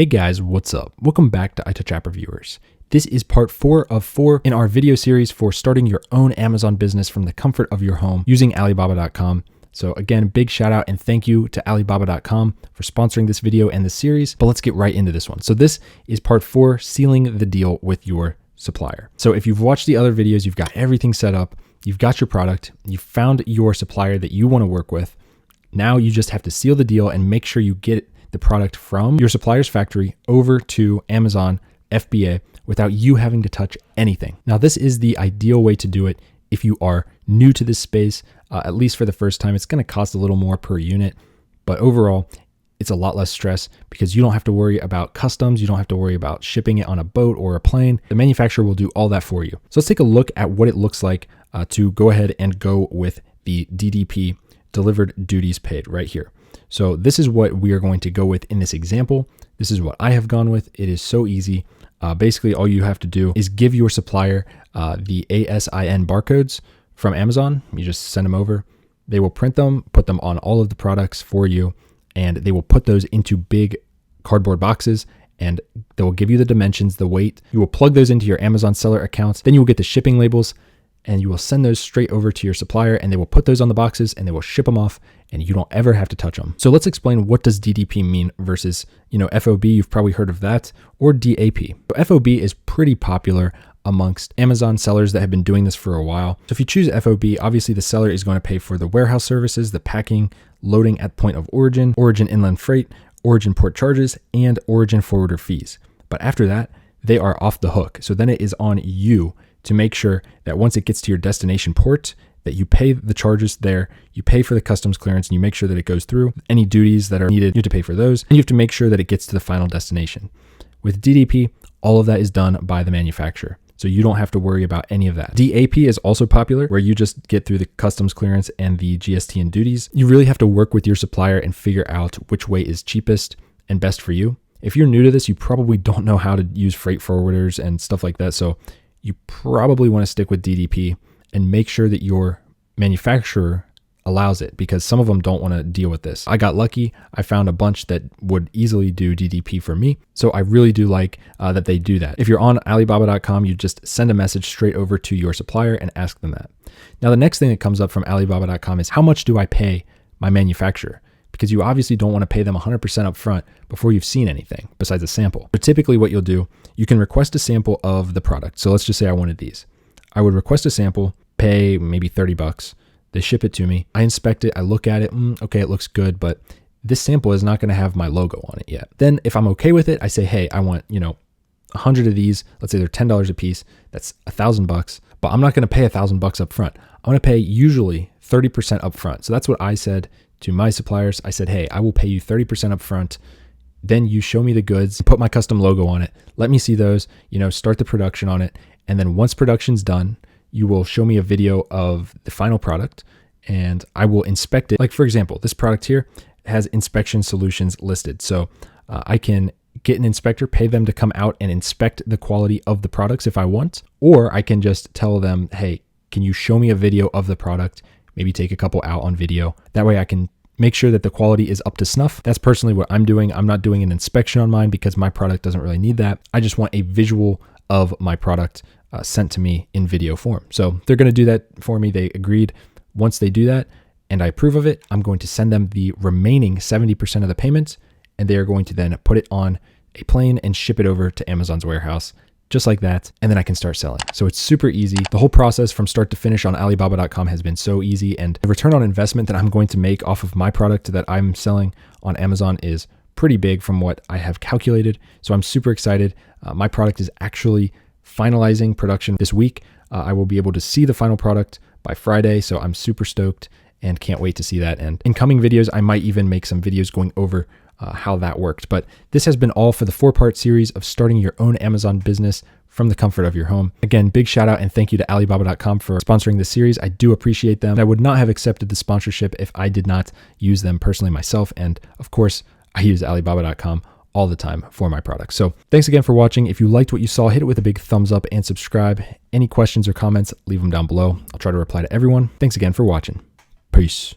Hey guys, what's up? Welcome back to Untitled Chapter viewers. This is part 4 of 4 in our video series for starting your own Amazon business from the comfort of your home using Alibaba.com. So again, big shout out and thank you to Alibaba.com for sponsoring this video and this series, but let's get right into this one. So this is part 4, sealing the deal with your supplier. So if you've watched the other videos, you've got everything set up, you've got your product, you've found your supplier that you want to work with. Now you just have to seal the deal and make sure you get the product from your supplier's factory over to Amazon FBA without you having to touch anything. Now, this is the ideal way to do it if you are new to this space, at least for the first time. It's going to cost a little more per unit, but overall, it's a lot less stress because you don't have to worry about customs. You don't have to worry about shipping it on a boat or a plane. The manufacturer will do all that for you. So let's take a look at what it looks like to go ahead and go with the DDP, delivered duties paid, right here. So this is what we are going to go with in this example. This is what I have gone with. It is so easy. Basically, all you have to do is give your supplier the ASIN barcodes from Amazon. You just send them over. They will print them, put them on all of the products for you, and they will put those into big cardboard boxes, and they will give you the dimensions, the weight. You will plug those into your Amazon seller account. Then you will get the shipping labels, and you will send those straight over to your supplier, and they will put those on the boxes and they will ship them off, and you don't ever have to touch them. So let's explain, what does DDP mean versus, FOB, you've probably heard of that, or DAP. So FOB is pretty popular amongst Amazon sellers that have been doing this for a while. So if you choose FOB, obviously the seller is going to pay for the warehouse services, the packing, loading at point of origin, origin inland freight, origin port charges, and origin forwarder fees. But after that, they are off the hook. So then it is on you to make sure that once it gets to your destination port, that you pay the charges there, you pay for the customs clearance, and you make sure that it goes through. Any duties that are needed, you have to pay for those, and you have to make sure that it gets to the final destination. With DDP, all of that is done by the manufacturer, so you don't have to worry about any of that. DAP is also popular, where you just get through the customs clearance and the GST and duties. You really have to work with your supplier and figure out which way is cheapest and best for you. If you're new to this, you probably don't know how to use freight forwarders and stuff like that, so you probably want to stick with DDP and make sure that your manufacturer allows it, because some of them don't want to deal with this. I got lucky. I found a bunch that would easily do DDP for me. So I really do like that they do that. If you're on Alibaba.com, you just send a message straight over to your supplier and ask them that. Now, the next thing that comes up from Alibaba.com is, how much do I pay my manufacturer? Because you obviously don't want to pay them 100% up front before you've seen anything besides a sample. But typically what you'll do, you can request a sample of the product. So let's just say I wanted these. I would request a sample, pay maybe $30. They ship it to me. I inspect it. I look at it. Okay, it looks good, but this sample is not going to have my logo on it yet. Then if I'm okay with it, I say, hey, I want, 100 of these. Let's say they're $10 a piece. That's $1,000, but I'm not going to pay $1,000 up front. I'm going to pay usually 30% up front. So that's what I said to my suppliers. I said, hey, I will pay you 30% up front. Then you show me the goods, put my custom logo on it. Let me see those, start the production on it. And then once production's done, you will show me a video of the final product and I will inspect it. Like, for example, this product here has inspection solutions listed. So I can get an inspector, pay them to come out and inspect the quality of the products if I want, or I can just tell them, hey, can you show me a video of the product? Maybe take a couple out on video. That way I can make sure that the quality is up to snuff. That's personally what I'm doing. I'm not doing an inspection on mine because my product doesn't really need that. I just want a visual of my product sent to me in video form. So they're going to do that for me. They agreed. Once they do that and I approve of it, I'm going to send them the remaining 70% of the payment, and they are going to then put it on a plane and ship it over to Amazon's warehouse, just like that. And then I can start selling. So it's super easy. The whole process from start to finish on Alibaba.com has been so easy. And the return on investment that I'm going to make off of my product that I'm selling on Amazon is pretty big from what I have calculated. So I'm super excited. My product is actually finalizing production this week. I will be able to see the final product by Friday. So I'm super stoked and can't wait to see that. And in coming videos, I might even make some videos going over how that worked. But this has been all for the 4-part series of starting your own Amazon business from the comfort of your home. Again, big shout out and thank you to Alibaba.com for sponsoring this series. I do appreciate them. I would not have accepted the sponsorship if I did not use them personally myself. And of course, I use Alibaba.com all the time for my products. So thanks again for watching. If you liked what you saw, hit it with a big thumbs up and subscribe. Any questions or comments, leave them down below. I'll try to reply to everyone. Thanks again for watching. Peace.